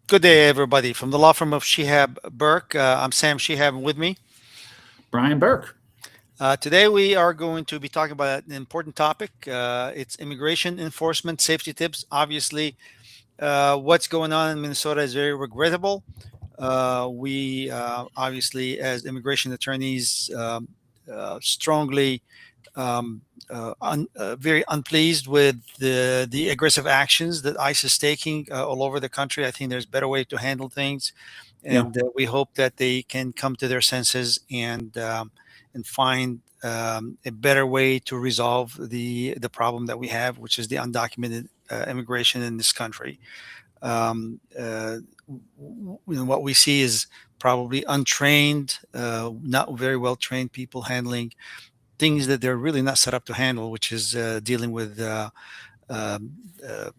Good day, everybody. From the law firm of Shihab, Burke, I'm Sam Shihab, and with me. Brian Burke. Today we are going to be talking about an important topic. It's immigration enforcement safety tips. Obviously, what's going on in Minnesota is very regrettable. We obviously, as immigration attorneys, strongly very unpleased with the aggressive actions that ICE is taking all over the country. I think there's better way to handle things, Yeah. and we hope that they can come to their senses and find a better way to resolve the problem that we have, which is the undocumented immigration in this country. What we see is probably untrained, not very well trained people handling things that they're really not set up to handle, which is dealing with um, uh,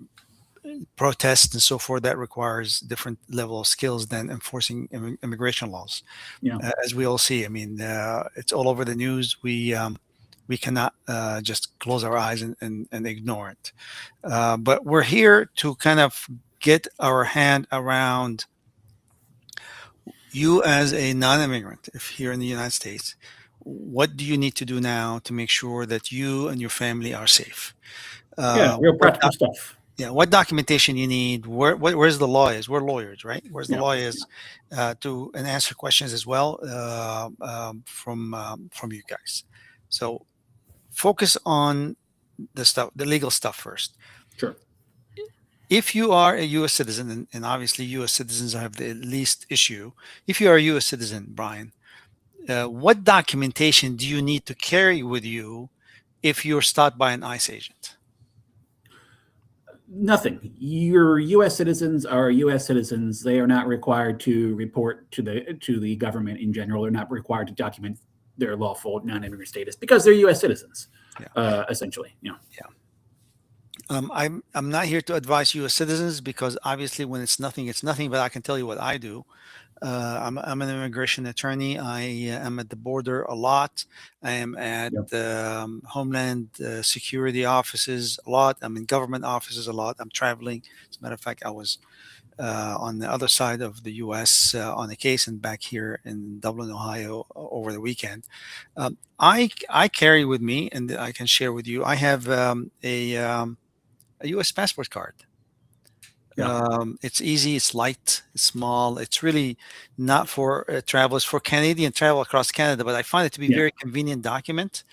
protests and so forth. That requires different level of skills than enforcing immigration laws. Yeah. As we all see, I mean, it's all over the news. We cannot just close our eyes and ignore it. But we're here to kind of get our hand around you as a non-immigrant, if here in the United States. What do you need to do now to make sure that you and your family are safe? Real practical stuff. Yeah, what documentation you need? Where's the law is? We're lawyers, right? Where's the Yeah. law is to and answer questions as well from you guys. So focus on the legal stuff first. Sure. If you are a U.S. citizen, and obviously U.S. citizens have the least issue. If you are a U.S. citizen, Brian, what documentation do you need to carry with you if you're stopped by an ICE agent? Nothing. Your U.S. citizens are U.S. citizens. They are not required to report to the government in general. They're not required to document their lawful non-immigrant status because they're U.S. citizens, essentially. Yeah. I'm not here to advise U.S. citizens because obviously when it's nothing, it's nothing. But I can tell you what I do. I'm an immigration attorney. I am at the border a lot. I am at Homeland Security offices a lot. I'm in government offices a lot. I'm traveling. As a matter of fact, I was on the other side of the U.S. On a case and back here in Dublin, Ohio, over the weekend. I carry with me, and I can share with you. I have a U.S. passport card. It's easy, it's light, it's small. It's really not for travel. It's for Canadian travel across Canada, but I find it to be a very convenient document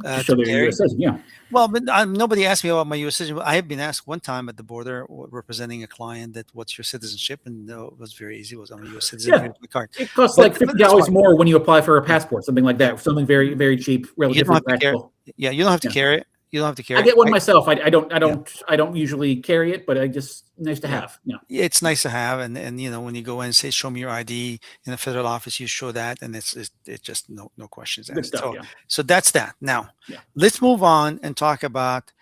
to carry. US citizen, Well, but nobody asked me about my U.S. citizenship. I have been asked one time at the border representing a client that what's your citizenship, and it was very easy. It was I'm a U.S. citizen. Here's my card. It costs like $50 more when you apply for a passport, something like that. Something very, very cheap, relatively practical. Yeah, you don't have to carry it. You don't have to carry. I get one myself. I don't usually carry it, but I just nice to have. It's nice to have, and when you go in and say show me your ID in the federal office, you show that, and it's just no questions asked. Stuff, so that's that. Now let's move on and talk about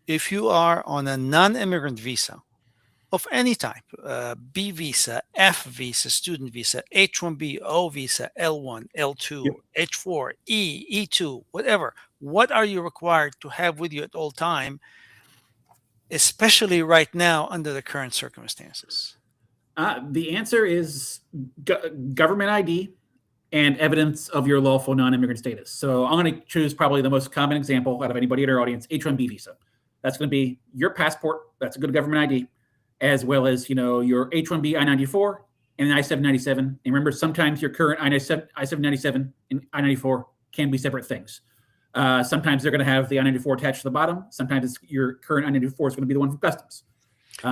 if you are on a non-immigrant visa of any type, B visa, F visa, student visa, H-1B, O visa, L1, L2, H-4, E, E-2, whatever. What are you required to have with you at all time, especially right now under the current circumstances? The answer is government ID and evidence of your lawful non-immigrant status. So I'm going to choose probably the most common example out of anybody in our audience, H-1B visa. That's going to be your passport. That's a good government ID, as well as your H-1B I-94 and an I-797. And remember, sometimes your current I-797 and I-94 can be separate things. Sometimes they're going to have the I-94 attached to the bottom. Sometimes your current I-94 is going to be the one from customs.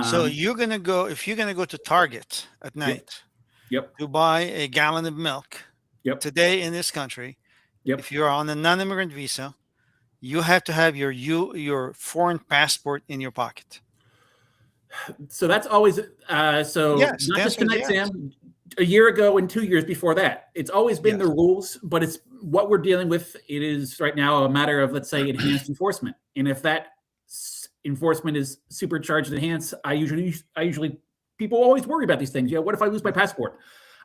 So you're going to go, if you're going to go to Target at night to buy a gallon of milk today in this country, if you're on a non-immigrant visa, you have to have your foreign passport in your pocket. So that's always not just tonight, Sam. A year ago and 2 years before that, it's always been the rules, but it's what we're dealing with. It is right now a matter of, let's say, enhanced enforcement. And if that enforcement is supercharged and enhanced, I usually people always worry about these things. What if I lose my passport?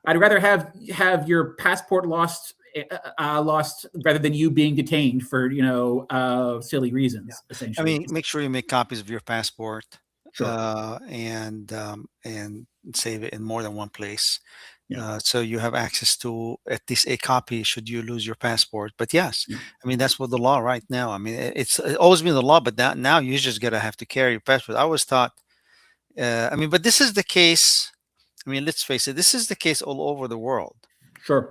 I'd rather have your passport lost rather than you being detained for silly reasons. Essentially, I mean, make sure you make copies of your passport. Sure. and save it in more than one place. Yeah. So you have access to at least a copy should you lose your passport. But yes, Yeah. I mean that's what the law right now. I mean it's always been the law, but now you just gotta have to carry your passport. I was taught. I mean, but this is the case. I mean, let's face it. This is the case all over the world. Sure.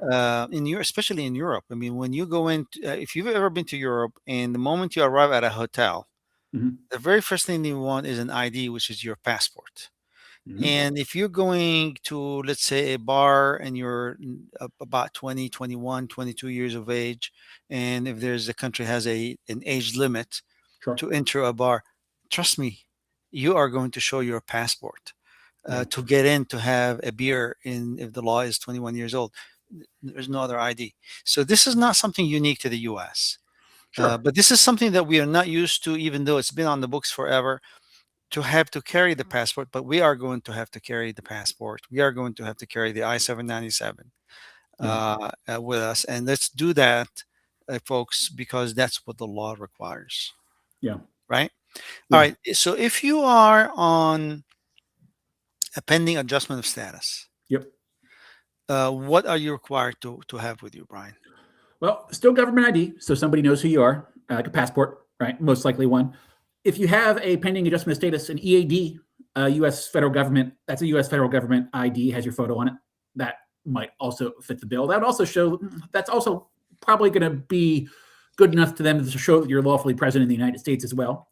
In Europe, especially in Europe. I mean, when you go in, if you've ever been to Europe, and the moment you arrive at a hotel, Hmm. the very first thing you want is an ID, which is your passport. Hmm. And if you're going to, let's say, a bar and you're about 20, 21, 22 years of age, and if there's a country has an age limit Sure. to enter a bar, trust me, you are going to show your passport Yeah. to get in to have a beer in if the law is 21 years old. There's no other ID. So this is not something unique to the US. Sure. But this is something that we are not used to, even though it's been on the books forever, to have to carry the passport. But we are going to have to carry the passport. We are going to have to carry the I-797 Yeah. with us. And let's do that, folks, because that's what the law requires. Yeah. Right? All Yeah. right. So if you are on a pending adjustment of status, Yep. what are you required to have with you, Brian? Well, still government ID, so somebody knows who you are, like a passport, right? Most likely one. If you have a pending adjustment of status, an EAD, U.S. federal government, that's a U.S. federal government ID, has your photo on it. That might also fit the bill. That would also show, that's also probably going to be good enough to them to show that you're lawfully present in the United States as well.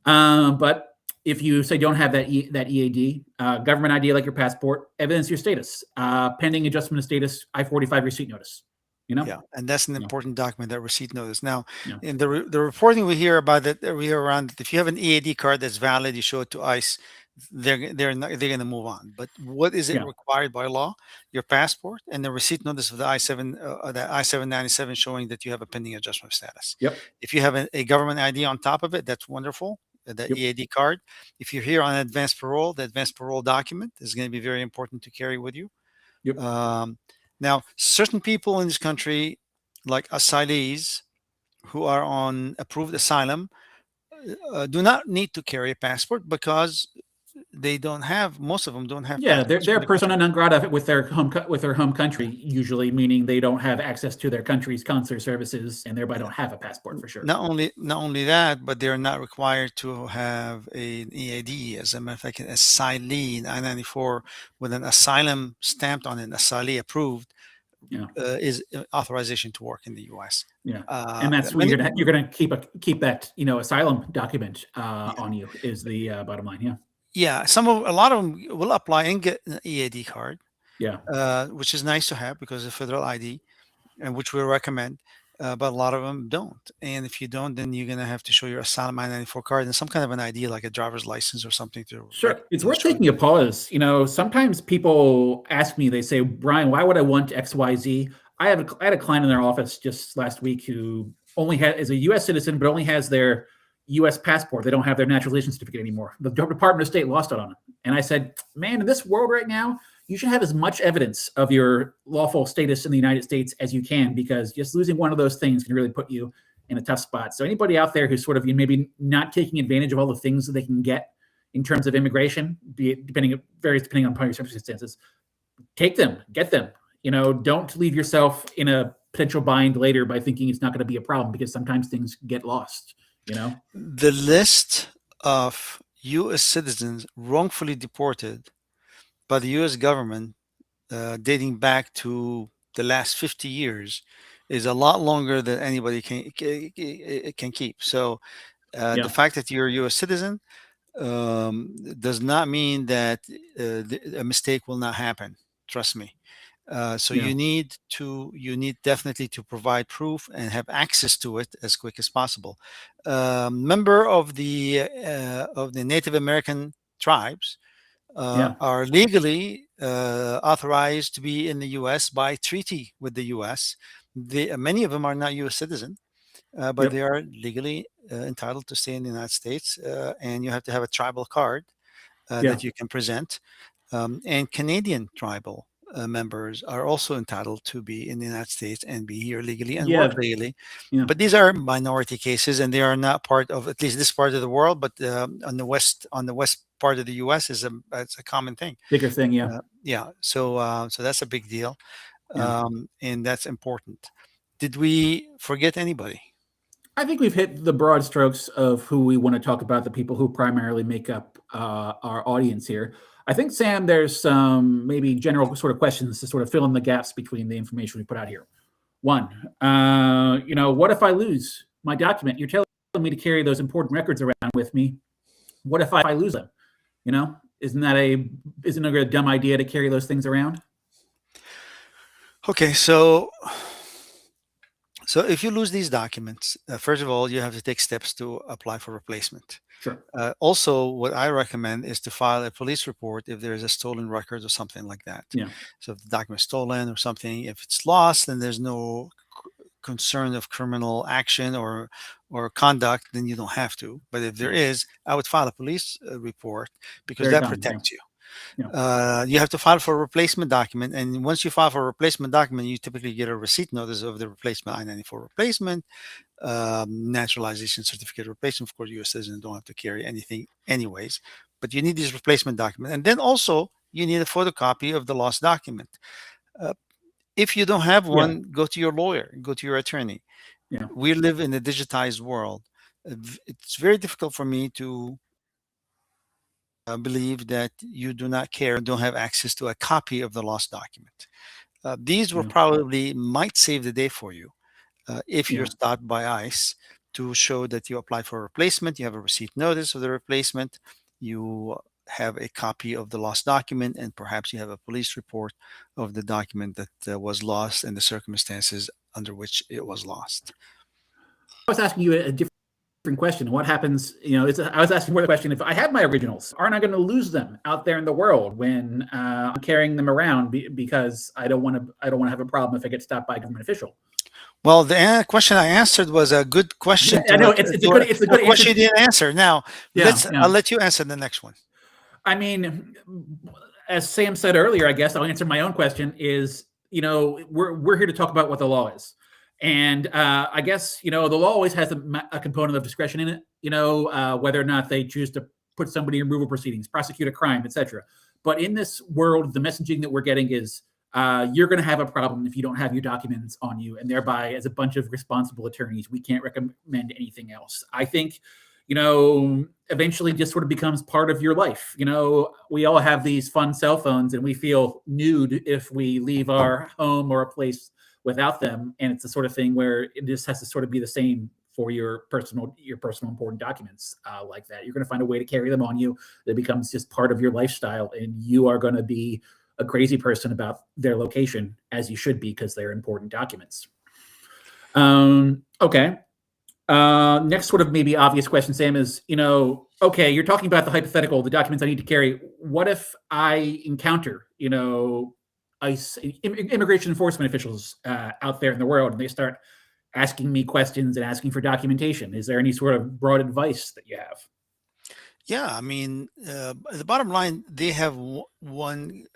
But if you say don't have that EAD, government ID like your passport, evidence of your status, pending adjustment of status, I-45 receipt notice. Yeah, and that's an important document, that receipt notice. Now, Yeah. in the reporting we hear about that, we hear around that if you have an EAD card that's valid, you show it to ICE, they're going to move on. But what is it Yeah. required by law? Your passport and the receipt notice of the I-797 showing that you have a pending adjustment of status. Yep. If you have a government ID on top of it, that's wonderful. That Yep. EAD card. If you're here on advanced parole, the advanced parole document is going to be very important to carry with you. Yep. Now, certain people in this country, like asylees who are on approved asylum, do not need to carry a passport because they don't have. Most of them don't have Yeah, passports they're from the persona country. non grata with their home country, usually meaning they don't have access to their country's consular services and thereby don't have a passport for sure. Not only that, but they're not required to have an EAD. As a matter of fact, an asylee, I-94 with an asylum stamped on it, asylee approved, Yeah. is authorization to work in the U.S. Yeah, and that's where you're gonna keep that asylum document on you is the bottom line. Yeah. Yeah, a lot of them will apply and get an EAD card, Yeah. which is nice to have because of federal ID, and which we recommend. But a lot of them don't. And if you don't, then you're going to have to show your asylum I-94 card and some kind of an ID, like a driver's license or something to. Sure. It's worth taking a pause. Sometimes people ask me, they say, Brian, why would I want XYZ? I had a client in their office just last week who is a U.S. citizen, but only has their U.S. passport. They don't have their naturalization certificate anymore. The Department of State lost it on them. And I said, man, in this world right now, you should have as much evidence of your lawful status in the United States as you can, because just losing one of those things can really put you in a tough spot. So anybody out there who's sort of maybe not taking advantage of all the things that they can get in terms of immigration, depending on your circumstances, take them, get them. Don't leave yourself in a potential bind later by thinking it's not going to be a problem, because sometimes things get lost. The list of U.S. citizens wrongfully deported by the U.S. government dating back to the last 50 years is a lot longer than anybody can keep. So the fact that you're a U.S. citizen does not mean that a mistake will not happen. Trust me. So you need definitely to provide proof and have access to it as quick as possible. Member of the Native American tribes are legally authorized to be in the U.S. by treaty with the U.S. Many of them are not U.S. citizen, but they are legally entitled to stay in the United States, and you have to have a tribal card that you can present. And Canadian tribal members are also entitled to be in the United States and be here legally and work Yeah. legally. Yeah. But these are minority cases, and they are not part of at least this part of the world. But on the west part of the U.S. it's a common thing. Bigger thing. Yeah. Yeah, so that's a big deal, Yeah. and that's important. Did we forget anybody? I think we've hit the broad strokes of who we want to talk about, the people who primarily make up our audience here. I think, Sam, there's some maybe general sort of questions to sort of fill in the gaps between the information we put out here. One, what if I lose my document? You're telling me to carry those important records around with me. What if I lose them? Isn't it a dumb idea to carry those things around? Okay, so if you lose these documents, first of all, you have to take steps to apply for replacement. Sure. Also, what I recommend is to file a police report if there is a stolen record or something like that. Yeah. So if the document is stolen or something, if it's lost, then there's no concern of criminal action or conduct, then you don't have to. But if there is, I would file a police report because that protects you. Yeah. You have to file for a replacement document, and once you file for a replacement document, you typically get a receipt notice of the replacement I-94 replacement, naturalization certificate replacement. Of course, U.S. citizens don't have to carry anything anyways, but you need this replacement document, and then also you need a photocopy of the lost document. If you don't have one, go to your lawyer, go to your attorney. Yeah. We live in a digitized world. It's very difficult for me to believe that you do not care, don't have access to a copy of the lost document. These will probably might save the day for you if you're stopped by ICE to show that you applied for a replacement, you have a receipt notice of the replacement, you have a copy of the lost document, and perhaps you have a police report of the document that was lost and the circumstances under which it was lost. I was asking you a different question. What happens, I was asking more the question, if I have my originals, aren't I going to lose them out there in the world when I'm carrying them around because I don't want to have a problem if I get stopped by a government official? Well, the question I answered was a good question. I know it's a good question you didn't answer. Now, I'll let you answer the next one. I mean, as Sam said earlier, I guess I'll answer my own question is, we're here to talk about what the law is. And I guess, the law always has a component of discretion in it, whether or not they choose to put somebody in removal proceedings, prosecute a crime, etc. But in this world, the messaging that we're getting is you're going to have a problem if you don't have your documents on you. And thereby, as a bunch of responsible attorneys, we can't recommend anything else. I think, eventually just sort of becomes part of your life. We all have these fun cell phones and we feel nude if we leave our home or a place without them. And it's the sort of thing where it just has to sort of be the same for your personal important documents like that. You're going to find a way to carry them on you that becomes just part of your lifestyle. And you are going to be a crazy person about their location, as you should be, because they're important documents. Okay. Next sort of maybe obvious question, Sam, is, okay, you're talking about the documents I need to carry. What if I encounter, ICE, immigration enforcement officials out there in the world, and they start asking me questions and asking for documentation? Is there any sort of broad advice that you have? Yeah, I mean, the bottom line, they have one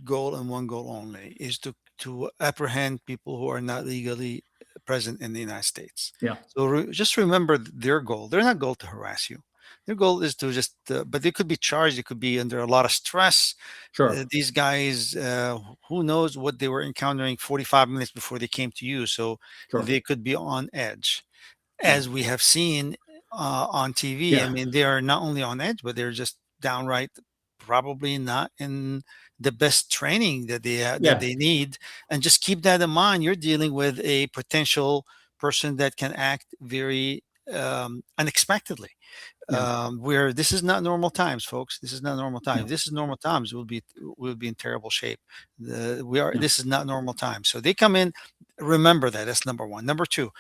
goal and one goal only, is to apprehend people who are not legally present in the United States. Yeah. So just remember their goal. They're not goal to harass you. Their goal is to just, but they could be charged. They could be under a lot of stress. Sure. These guys, who knows what they were encountering 45 minutes before they came to you. So they could be on edge, as we have seen on TV. Yeah. I mean, they are not only on edge, but they're just downright probably not in the best training that they need. And just keep that in mind. You're dealing with a potential person that can act very unexpectedly. Where this is not normal times, folks. This is not normal times. If this is normal times, we'll be in terrible shape. This is not normal times. So they come in. Remember that. That's number one. Number two,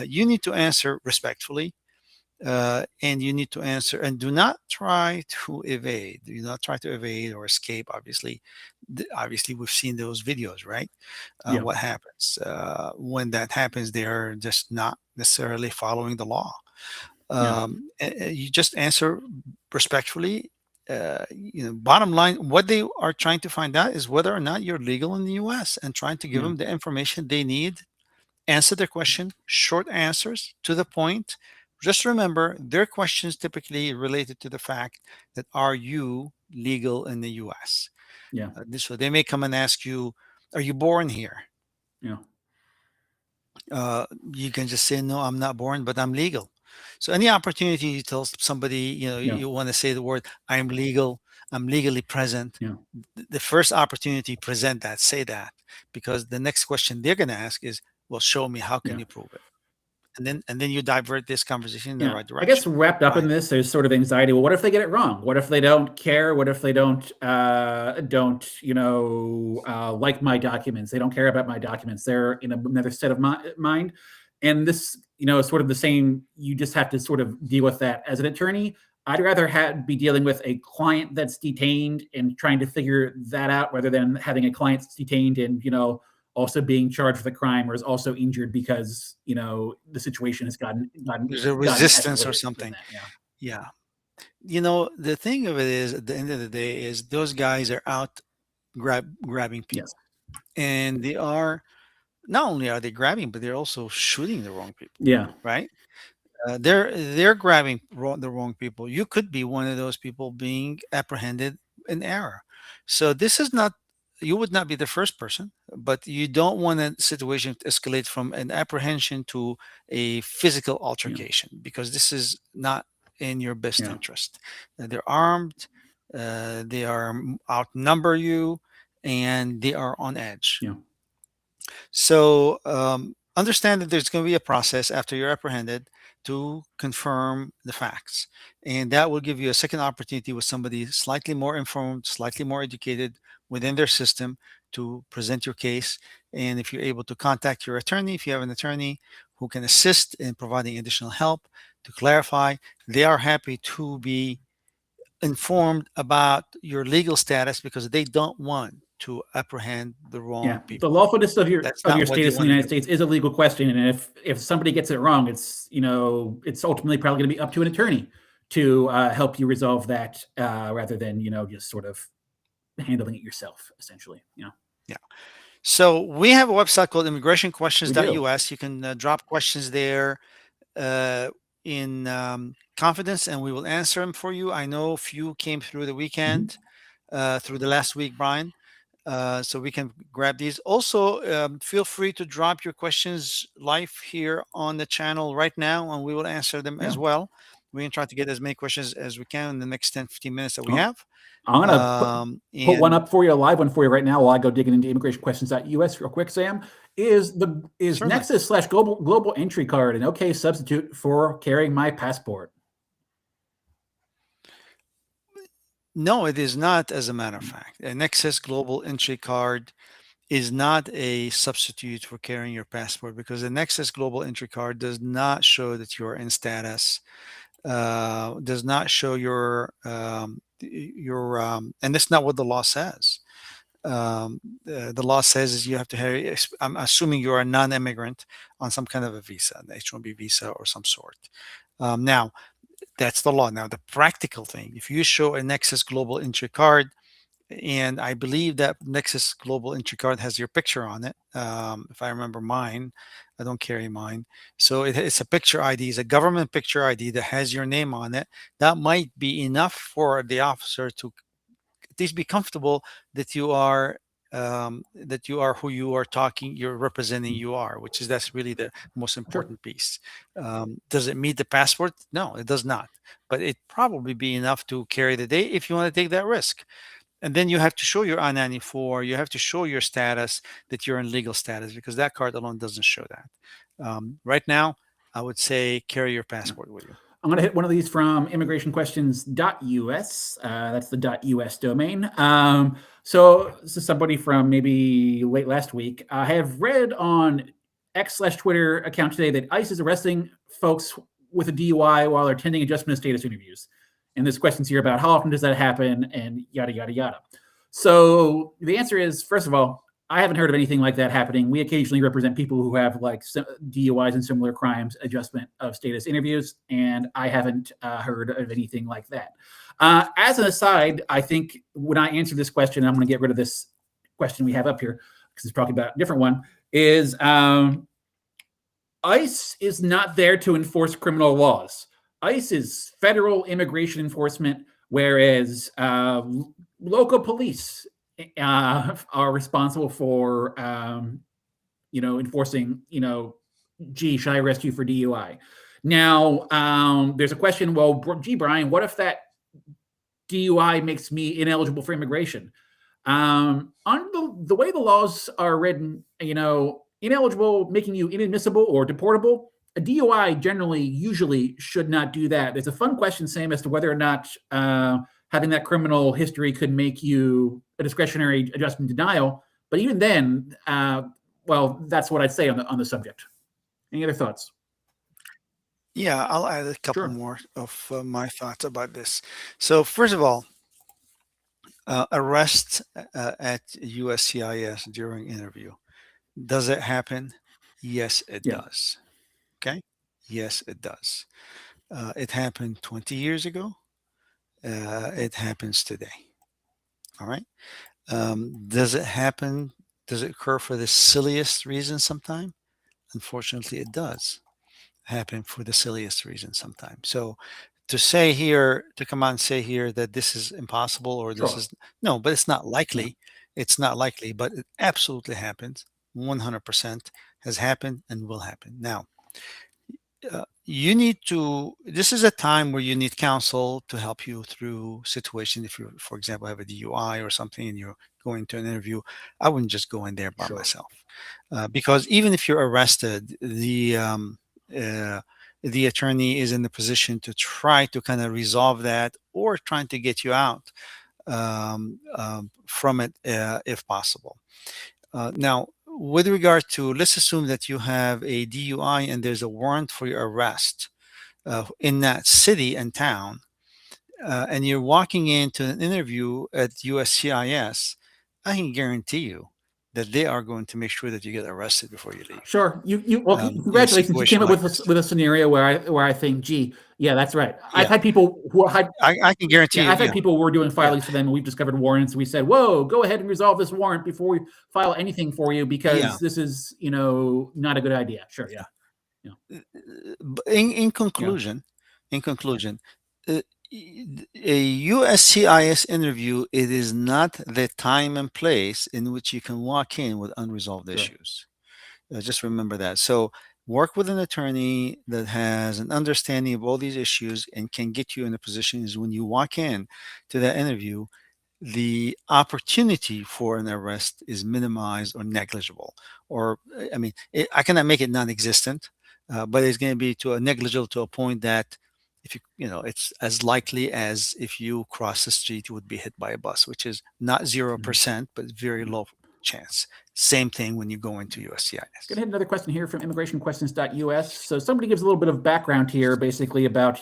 you need to answer respectfully. And you need to answer, and do not try to evade. Do not try to evade or escape. Obviously, we've seen those videos, right? What happens when that happens? They are just not necessarily following the law. You just answer respectfully, bottom line, what they are trying to find out is whether or not you're legal in the U.S. and trying to give Yeah. them the information they need, answer their question, short answers to the point. Just remember, their questions typically related to the fact that are you legal in the U.S. Yeah. So they may come and ask you, "Are you born here?" Yeah. You can just say, "No, I'm not born, but I'm legal." So any opportunity you tell somebody, Yeah. you want to say the word, "I'm legal," "I'm legally present." Yeah. The first opportunity, present that, say that, because the next question they're going to ask is, "Well, show me. How can Yeah. you prove it?" And then you divert this conversation in the Yeah. right I guess direction. wrapped up in Right. this, there's sort of anxiety. Well, what if they get it wrong? What if they don't care? What if they don't like my documents? They don't care about my documents. They're in another set of mind. And this, is sort of the same. You just have to sort of deal with that as an attorney. I'd rather be dealing with a client that's detained and trying to figure that out rather than having a client that's detained and, also being charged with a crime or is also injured because the situation has gotten There's a gotten resistance or escalated than something. that. Yeah. Yeah. The thing of it is, at the end of the day, is those guys are out grabbing Yes. people, and they are not only are they grabbing, but they're also shooting the wrong people. Yeah. Right? They're grabbing the wrong people. You could be one of those people being apprehended in error. So this is not, you would not be the first person, but you don't want a situation to escalate from an apprehension to a physical Yeah. altercation, because this is not in your best Yeah. interest. They're armed, they are outnumber you, and they are on edge. Yeah. So understand that there's going to be a process after you're apprehended to confirm the facts. And that will give you a second opportunity with somebody slightly more informed, slightly more educated within their system to present your case. And if you're able to contact your attorney, if you have an attorney who can assist in providing additional help to clarify, they are happy to be informed about your legal status because they don't want to apprehend the Yeah. wrong The people. lawfulness of your That's not what you status in the want to United do. States is a legal question, and if somebody gets it wrong, it's ultimately probably going to be up to an attorney to help you resolve that rather than just sort of handling it yourself, essentially. Yeah. So we have a website called We do. immigrationquestions.us. You can drop questions there uh, in confidence, and we will answer them for you. I know a few came through the Mhm. weekend, through the last week, Brian. So we can grab these. Also, feel free to drop your questions live here on the channel right now, and we will answer them Yeah. as well. We can try to get as many questions as we can in the next 10, 15 minutes that we Oh, have. I'm gonna put one And up for you, a live one for you right now while I go digging into immigration.questions.us real quick. Sam, is certainly, Nexus/global entry card an okay substitute for carrying my passport? no, it is not, as a matter of fact. An Nexus Global Entry Card is not a substitute for carrying your passport, because the Nexus Global Entry Card does not show that you're in status, does not show and that's not what the law says. The law says is you have to have, I'm assuming you're a non-immigrant on some kind of a visa, an H-1B visa or some sort. Now, that's the law. Now, the practical thing, if you show a Nexus Global Entry Card, and I believe that Nexus Global Entry Card has your picture on it. If I remember mine, I don't carry mine. So it's a picture ID, it's a government picture ID that has your name on it. That might be enough for the officer to at least be comfortable that you are who you are talking, you're representing you are, which is that's really the most Sure. important piece. Does it meet the passport? No, it does not. But it probably be enough to carry the day if you want to take that risk. And then you have to show your I-94. You have to show your status, that you're in legal status, because that card alone doesn't show that. Right now, I would say carry your passport with you. I'm going to hit one of these from immigrationquestions.us. That's the .us domain. So this is somebody from maybe late last week. I have read on X/Twitter account today that ICE is arresting folks with a DUI while they're attending adjustment of status interviews. And there's questions here about how often does that happen and yada, yada, yada. So the answer is, first of all, I haven't heard of anything like that happening. We occasionally represent people who have like DUIs and similar crimes, adjustment of status interviews, and I haven't heard of anything like that. As an aside, I think when I answer this question, I'm going to get rid of this question we have up here because it's probably about a different one. Is ICE is not there to enforce criminal laws. ICE is federal immigration enforcement, whereas local police are responsible for, enforcing, gee, should I arrest you for DUI? Now, there's a question, well, gee, Brian, what if that DUI makes me ineligible for immigration? On the way the laws are written, ineligible, making you inadmissible or deportable, a DUI usually should not do that. There's a fun question, Sam, as to whether or not having that criminal history could make you a discretionary adjustment denial. But even then, well, that's what I'd say on the subject. Any other thoughts? Yeah, I'll add a couple Sure. more of my thoughts about this. So first of all, arrest at USCIS during interview. Does it happen? Yes, it Yeah. does. Okay. Yes, it does. It happened 20 years ago. It happens today. All right. Does it happen? Does it occur for the silliest reason sometime? Unfortunately, it does happen for the silliest reason sometimes. So to come out and say here that this is impossible or this Sure. is no, but it's not likely. It's not likely, but it absolutely happens. 100% has happened and will happen. Now, this is a time where you need counsel to help you through situation. If you, for example, have a DUI or something and you're going to an interview, I wouldn't just go in there by Sure. myself, because even if you're arrested, the attorney is in the position to try to kind of resolve that or trying to get you out from it if possible. Now, with regard to, let's assume that you have a DUI and there's a warrant for your arrest in that city and town, and you're walking into an interview at USCIS, I can guarantee you that they are going to make sure that you get arrested before you leave. Sure. Well, In a congratulations. You came situation up like this. with a scenario where I think, gee, yeah, that's right. I've Yeah. had people who had I can guarantee you. I've had Yeah. people who were doing filings for them, and we've discovered warrants. We said, "Whoa, go ahead and resolve this warrant before we file anything for you, because Yeah. this is, not a good idea." Sure, yeah. In conclusion, uh, a USCIS interview, it is not the time and place in which you can walk in with unresolved Sure. issues. Just remember that. So work with an attorney that has an understanding of all these issues and can get you in a position is when you walk in to that interview, the opportunity for an arrest is minimized or negligible. Or, I mean, I cannot make it non-existent, but it's going to be to a negligible to a point that if it's as likely as if you cross the street, you would be hit by a bus, which is not 0%, but very low chance. Same thing when you go into USCIS. Gonna hit another question here from immigrationquestions.us. So somebody gives a little bit of background here, basically about,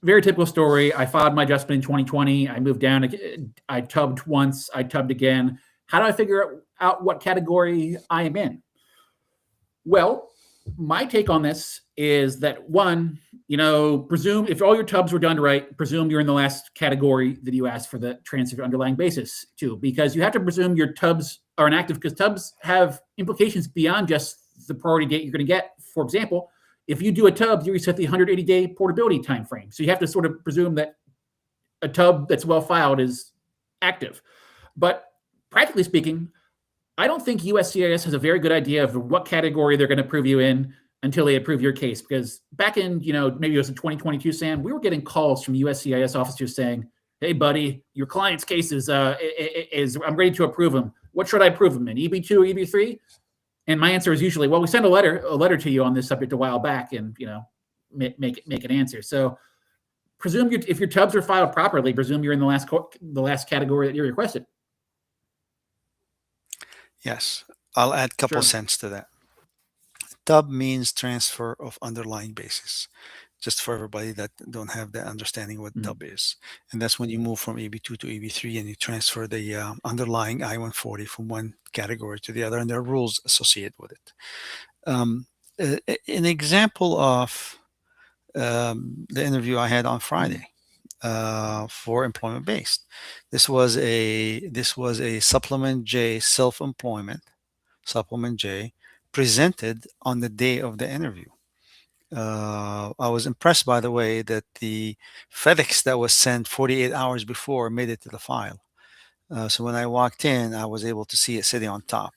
very typical story. I filed my adjustment in 2020. I moved down. I tubbed once. I tubbed again. How do I figure out what category I am in? Well, my take on this is that, one, presume if all your tubs were done right, presume you're in the last category that you asked for the transfer underlying basis to, because you have to presume your tubs are inactive, because tubs have implications beyond just the priority date you're going to get. For example, if you do a tub, you reset the 180-day portability time frame. So you have to sort of presume that a tub that's well filed is active. But practically speaking, I don't think USCIS has a very good idea of what category they're going to approve you in until they approve your case. Because back in, maybe it was in 2022, Sam, we were getting calls from USCIS officers saying, "Hey, buddy, your client's case is I'm ready to approve him. What should I approve him in, EB2 or EB3?" And my answer is usually, "Well, we sent a letter to you on this subject a while back, and make an answer." So presume if your tubs are filed properly, presume you're in the last category that you requested. Yes, I'll add a couple Sure. cents to that. Tub means transfer of underlying basis, just for everybody that don't have that understanding what tub is. And that's when you move from EB2 to EB3 and you transfer the underlying I-140 from one category to the other, and there are rules associated with it. An example of the interview I had on Friday. for employment based. This was a supplement J, self-employment supplement J, presented on the day of the interview. I was impressed, by the way, that the FedEx that was sent 48 hours before made it to the file. So when I walked in, I was able to see it sitting on top,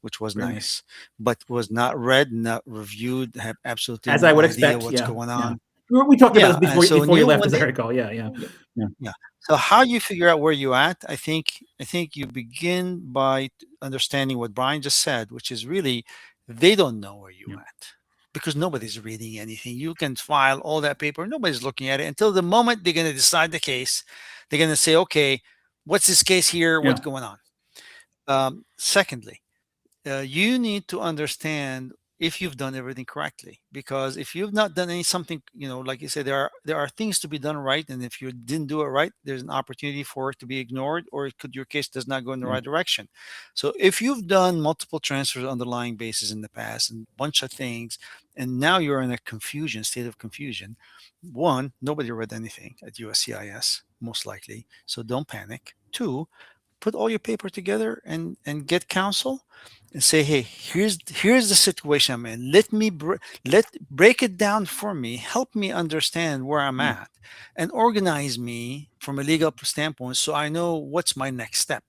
which was Very nice, but was not read, not reviewed, have absolutely As I no would idea expect. what's Yeah. going Yeah. on. We talked about Yeah, this and before so before you new left when this they, article. Yeah. Yeah. Yeah. yeah. So how you figure out where you at? I think you begin by understanding what Brian just said, which is really they don't know where you Yeah. at because nobody's reading anything. You can file all that paper, nobody's looking at it until the moment they're going to decide the case. They're going to say, okay, what's this case here? Yeah. What's going on? Secondly, you need to understand if you've done everything correctly, because if you've not done any something, like you said, there are things to be done right, and if you didn't do it right, there's an opportunity for it to be ignored, or it could, your case does not go in the Yeah. right direction. So if you've done multiple transfers underlying basis in the past and a bunch of things, and now you're in a state of confusion, one, nobody read anything at USCIS, most likely, so don't panic. Two, put all your paper together and get counsel and say, hey, here's the situation I'm in. Let break it down for me, help me understand where I'm Yeah. at, and organize me from a legal standpoint so I know what's my next step.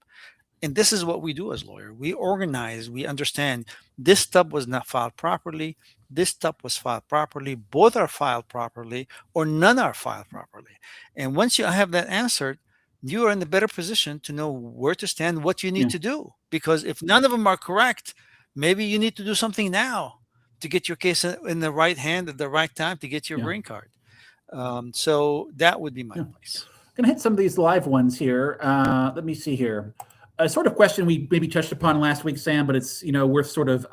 And this is what we do as lawyer. We organize, we understand this stub was not filed properly, this stub was filed properly, both are filed properly, or none are filed properly. And once you have that answered, you are in a better position to know where to stand, what you need Yeah. to do. Because if none of them are correct, maybe you need to do something now to get your case in the right hand at the right time to get your Yeah. green card. So that would be my Yeah. place. Going to hit some of these live ones here. Let me see here. A sort of question we maybe touched upon last week, Sam, but it's worth sort of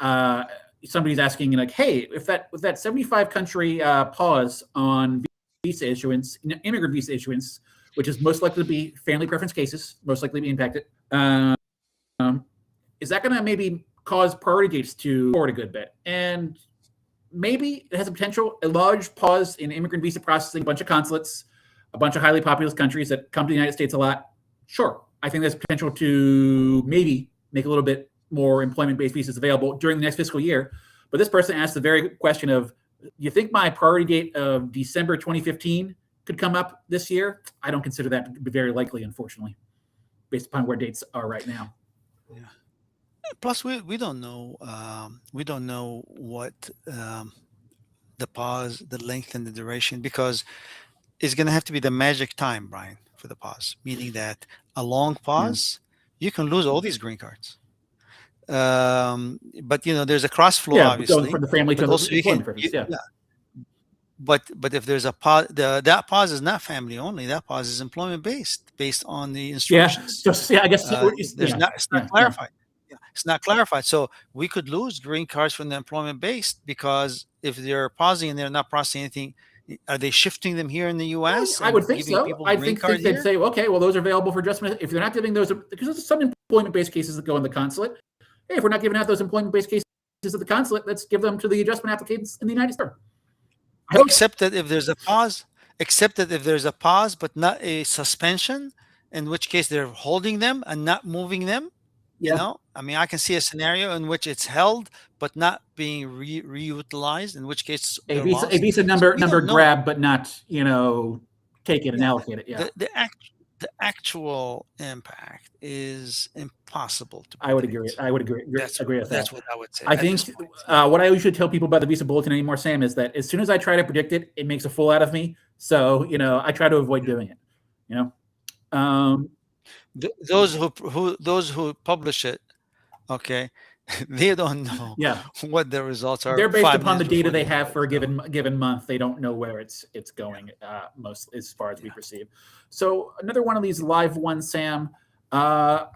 somebody's asking like, hey, if that 75 country pause on visa issuance, immigrant visa issuance, which is most likely to be family preference cases, most likely to be impacted, is that going to maybe cause priority dates to forward a good bit? And maybe it has a potential, a large pause in immigrant visa processing, a bunch of consulates, a bunch of highly populous countries that come to the United States a lot. Sure, I think there's potential to maybe make a little bit more employment-based visas available during the next fiscal year. But this person asked the very question of, you think my priority date of December 2015 could come up this year? I don't consider that to be very likely, unfortunately, based upon where dates are right now. Yeah. Plus, we don't know what the pause, the length, and the duration, because it's going to have to be the magic time, Brian, for the pause. Meaning that a long Yeah. pause, you can lose all these green cards. But there's a cross flow, Yeah, going obviously, from the family to but the also employment preference. Yeah. yeah. But if there's a pause, that pause is not family only. That pause is employment based on the Yeah. instructions. Just I guess It's not clarified. Yeah, it's not clarified. So we could lose green cards from the employment based, because if they're pausing and they're not processing anything, are they shifting them here in the U.S. I would and think giving so. people I green think cards they'd here? say, okay, well, those are available for adjustment. If they're not giving those, because there's some employment-based cases that go in the consulate. Hey, if we're not giving out those employment-based cases at the consulate, let's give them to the adjustment applicants in the United States. Except that if there's a pause, but not a suspension, in which case they're holding them and not moving them. Yeah. I mean, I can see a scenario in which it's held but not being reutilized, in which case A they're lost. visa So number we don't know. grab, but not take it and Yeah. allocate it. Yeah. The actual impact is impossible to predict. I would agree. I would agree. Agree with that. That's what I would say. I think what I usually tell people about the visa bulletin anymore, Sam, is that as soon as I try to predict it, it makes a fool out of me. So I try to avoid doing it. Those who publish it, okay, they don't know what the results are. They're based upon the data they have for a given month. They don't know where it's going most as far as we perceive. So another one of these live ones, Sam. I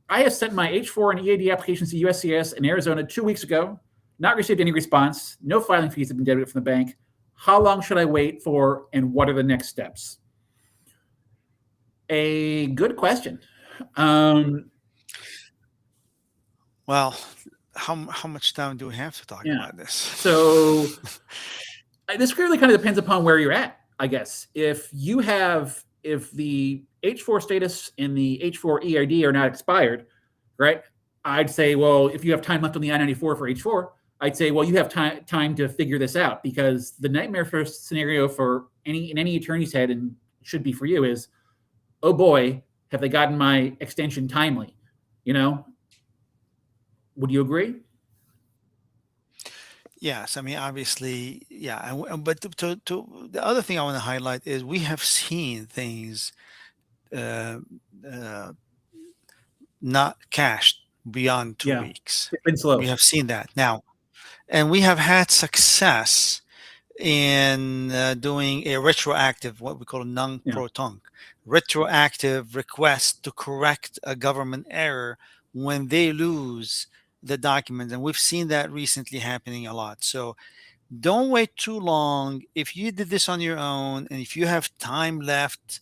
have sent my H-4 and EAD applications to USCIS in Arizona 2 weeks ago. Not received any response. No filing fees have been debited from the bank. How long should I wait for, and what are the next steps? A good question. Well, how much time do we have to talk about this? So this clearly kind of depends upon where you're at. I guess. If the H4 status and the H4 EID are not expired, right? I'd say, well, if you have time left on the I-94 for H4, I'd say, well, you have time to figure this out, because the nightmare first scenario for any attorney's head, and should be for you, is, oh boy, have they gotten my extension timely? You know, would you agree? Yes, I mean, obviously, yeah. But the other thing I want to highlight is we have seen things uh, uh, not cashed beyond two Yeah, weeks. it's been We slow. have seen that now, and we have had success in doing a retroactive, what we call a Yeah, non-proton, retroactive request to correct a government error when they lose the document, and we've seen that recently happening a lot. So don't wait too long. If you did this on your own, and if you have time left,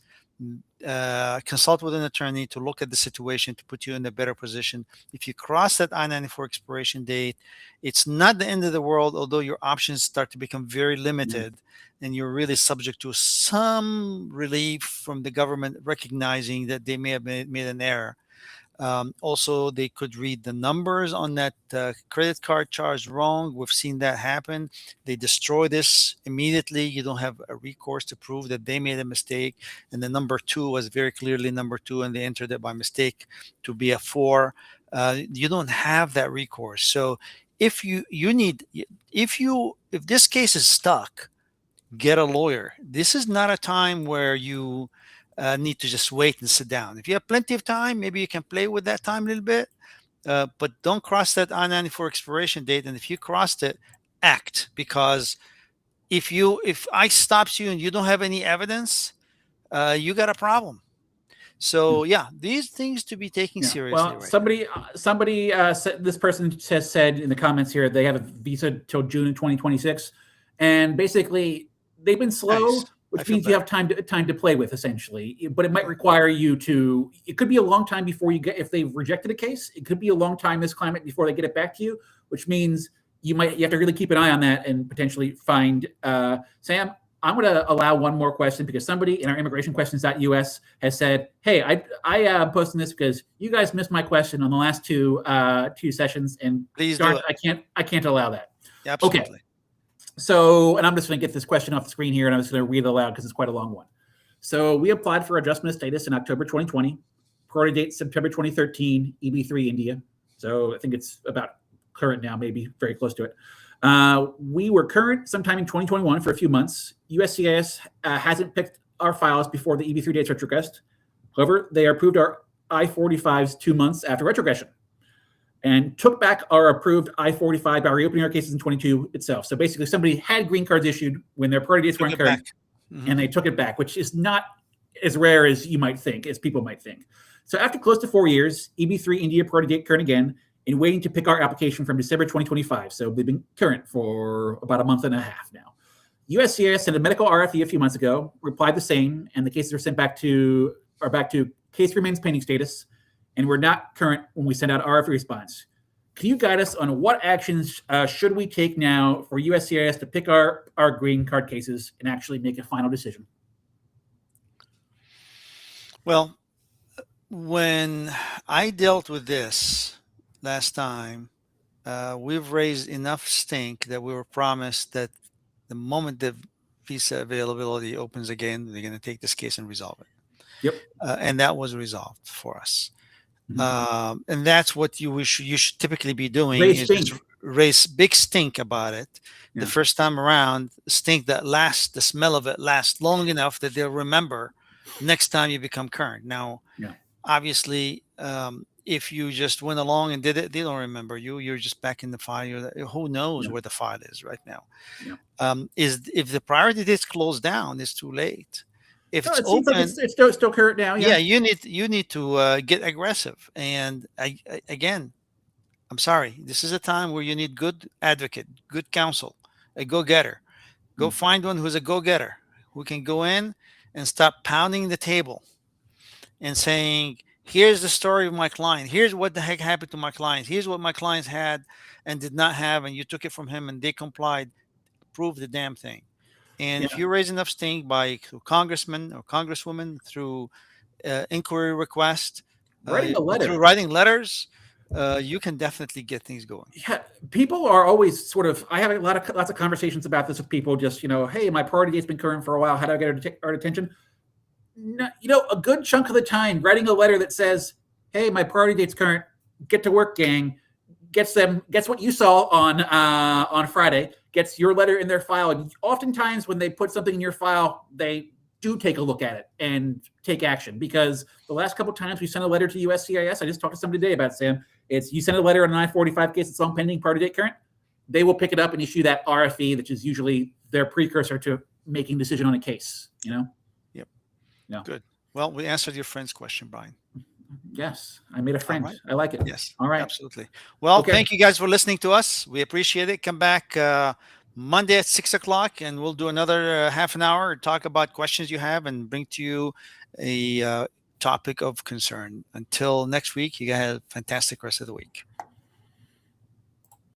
consult with an attorney to look at the situation to put you in a better position. If you cross that I-94 expiration date, it's not the end of the world, although your options start to become very yeah, limited, and you're really subject to some relief from the government recognizing that they may have made an error. Also, they could read the numbers on that credit card charge wrong. We've seen that happen. They destroy this immediately. You don't have a recourse to prove that they made a mistake. And the number two was very clearly number two, and they entered it by mistake to be a four. You don't have that recourse. So if you need, if this case is stuck, get a lawyer. This is not a time where you need to just wait and sit down. If you have plenty of time, maybe you can play with that time a little bit, but don't cross that I-94 expiration date. And if you crossed it, act, because if ICE stops you and you don't have any evidence, you got a problem. yeah. So yeah, these things to be taken Yeah. seriously Well, right now. somebody said, this person has said in the comments here, they have a visa till June of 2026, and basically they've been Nice. slow, I which feel means you better. have time to play with, essentially. But it might require you to. It could be a long time before you get, if they've rejected a case. It could be a long time this climate before they get it back to you, which means you have to really keep an eye on that and potentially find. Sam, I'm going to allow one more question, because somebody in our immigrationquestions.us has said, "Hey, I am posting this because you guys missed my question on the last two sessions, and Please darn do it, it. I can't allow that." Okay, Absolutely. so, and I'm just going to get this question off the screen here, and I'm just going to read it aloud because it's quite a long one. So, we applied for adjustment of status in October 2020, priority date September 2013, EB3 India. So, I think it's about current now, maybe very close to it. We were current sometime in 2021 for a few months. USCIS hasn't picked our files before the EB3 dates retrogressed. However, they approved our I-45s 2 months after retrogression, and took back our approved I-45 by reopening our cases in 22 itself. So basically, somebody had green cards issued when their priority dates Took weren't it back. current, and they took it back, which is not as rare as you might think, as people might think. So after close to 4 years, EB3 India priority date current again, and waiting to pick our application from December 2025. So they've been current for about a month and a half now. USCIS sent a medical RFE a few months ago, replied the same, and the cases are sent back to case remains pending status, and we're not current when we send out RFE response. Can you guide us on what actions should we take now for USCIS to pick our green card cases and actually make a final decision? Well, when I dealt with this last time, we've raised enough stink that we were promised that the moment the visa availability opens again, they're going to take this case and resolve it. Yep. And that was resolved for us. Mhm. And that's what you should typically be doing, Raise is stink. just raise big stink about it the Yeah. first time around. Stink that lasts, the smell of it lasts long enough that they'll remember next time you become current. Now, Yeah. obviously, if you just went along and did it, they don't remember you. You're just back in the file. Who knows Yeah. where the file is right now? Yeah. Is if the priority is closed down, it's too late. If No, it's it seems like open, it's still current now. yeah, Yeah. you need to get aggressive. And again, I'm sorry, this is a time where you need good advocate, good counsel, a go-getter. Go Mm. find one who's a go-getter, who can go in and stop pounding the table and saying, here's the story of my client. Here's what the heck happened to my client. Here's what my clients had and did not have, and you took it from him and they complied. Prove the damn thing. And if you raise enough stink through congressman or congresswoman, through inquiry request, Writing a letter, through writing letters, you can definitely get things going. Yeah, people are always sort of. I have lots of conversations about this with people. Just hey, my priority date's been current for a while. How do I get our attention? No, a good chunk of the time, writing a letter that says, "Hey, my priority date's current. Get to work, gang." Gets what you saw on Friday. Gets your letter in their file. And oftentimes, when they put something in your file, they do take a look at it and take action. Because the last couple of times we sent a letter to USCIS, I just talked to somebody today about Sam. It's you send a letter on an I-45 case that's long pending, priority date current. They will pick it up and issue that RFE, which is usually their precursor to making a decision on a case. Yep. Yeah. Good. Well, we answered your friend's question, Brian. Yes, I made a friend. Right. I like it. Yes. All right. Absolutely. Well, thank you guys for listening to us. We appreciate it. Come back Monday at 6 o'clock, and we'll do another half an hour, talk about questions you have, and bring to you a topic of concern. Until next week, you guys have a fantastic rest of the week.